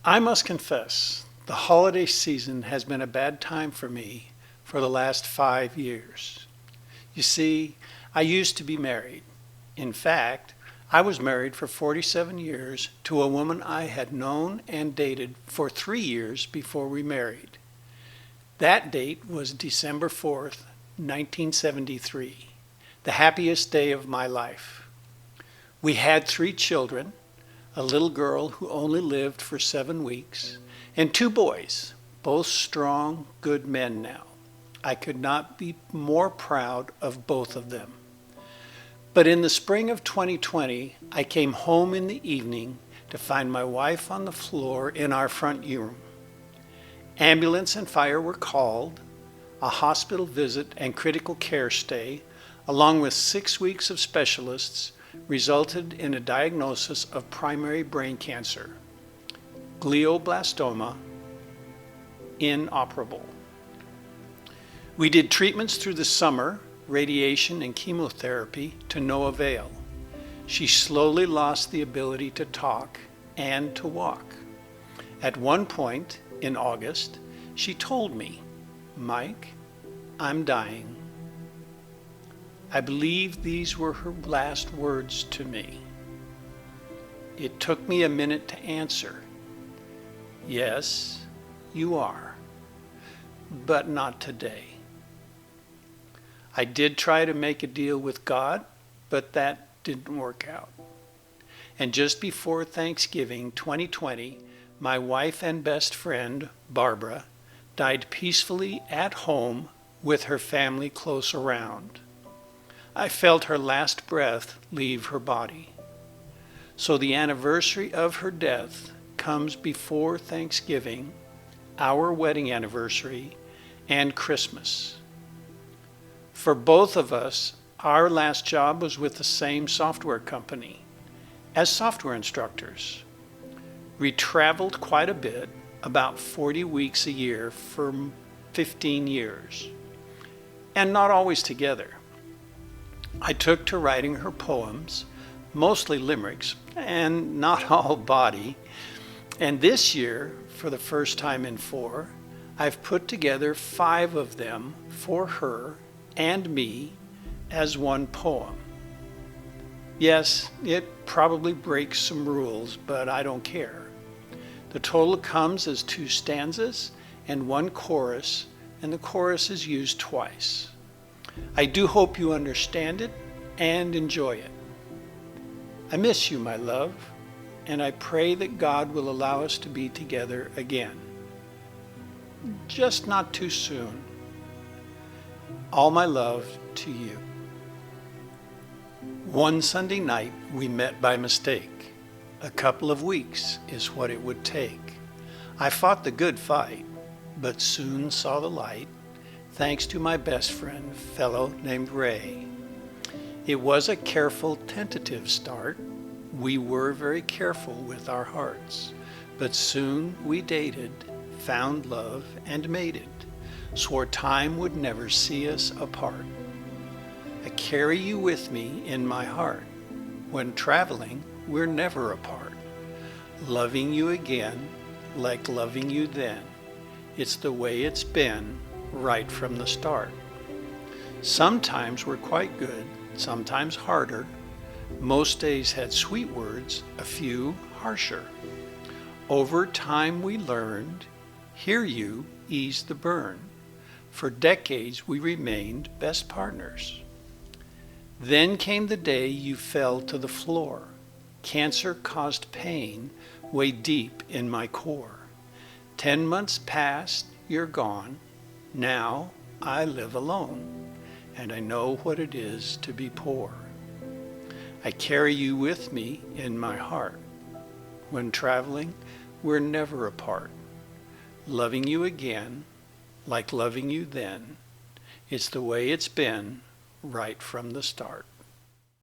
I must confess, the holiday season has been a bad time for me for the last 5 years. You see, I used to be married. In fact, I was married for 47 years to a woman I had known and dated for 3 years before we married. That date was December 4th, 1973, the happiest day of my life. We had 3 children, a little girl who only lived for 7 weeks, and 2 boys, both strong, good men now. I could not be more proud of both of them. But in the spring of 2020, I came home in the evening to find my wife on the floor in our front room. Ambulance and fire were called, a hospital visit and critical care stay, along with 6 weeks of specialists, resulted in a diagnosis of primary brain cancer, glioblastoma, inoperable. We did treatments through the summer, radiation and chemotherapy, to no avail. She slowly lost the ability to talk and to walk. At one point in August, she told me, "Mike, I'm dying." I believe these were her last words to me. It took me a minute to answer, "Yes, you are, but not today." I did try to make a deal with God, but that didn't work out. And just before Thanksgiving 2020, my wife and best friend, Barbara, died peacefully at home with her family close around. I felt her last breath leave her body. So the anniversary of her death comes before Thanksgiving, our wedding anniversary, and Christmas. For both of us, our last job was with the same software company as software instructors. We traveled quite a bit, about 40 weeks a year for 15 years, and not always together. I took to writing her poems, mostly limericks, and not all bawdy. And this year, for the first time in 4, I've put together 5 of them for her and me as one poem. Yes, it probably breaks some rules, but I don't care. The total comes as 2 stanzas and 1 chorus, and the chorus is used twice. I do hope you understand it and enjoy it. I miss you, my love, and I pray that God will allow us to be together again. Just not too soon. All my love to you. One Sunday night we met by mistake. A couple of weeks is what it would take. I fought the good fight, but soon saw the light, thanks to my best friend, fellow named Ray. It was a careful, tentative start. We were very careful with our hearts, but soon we dated, found love, and made it. Swore time would never see us apart. I carry you with me in my heart. When traveling, we're never apart. Loving you again, like loving you then. It's the way it's been right from the start. Sometimes we're quite good, sometimes harder. Most days had sweet words, a few harsher. Over time we learned, hear you ease the burn. For decades we remained best partners. Then came the day you fell to the floor. Cancer caused pain way deep in my core. 10 months passed, you're gone. Now I live alone, and I know what it is to be poor. I carry you with me in my heart. When traveling, we're never apart. Loving you again, like loving you then. It's the way it's been right from the start.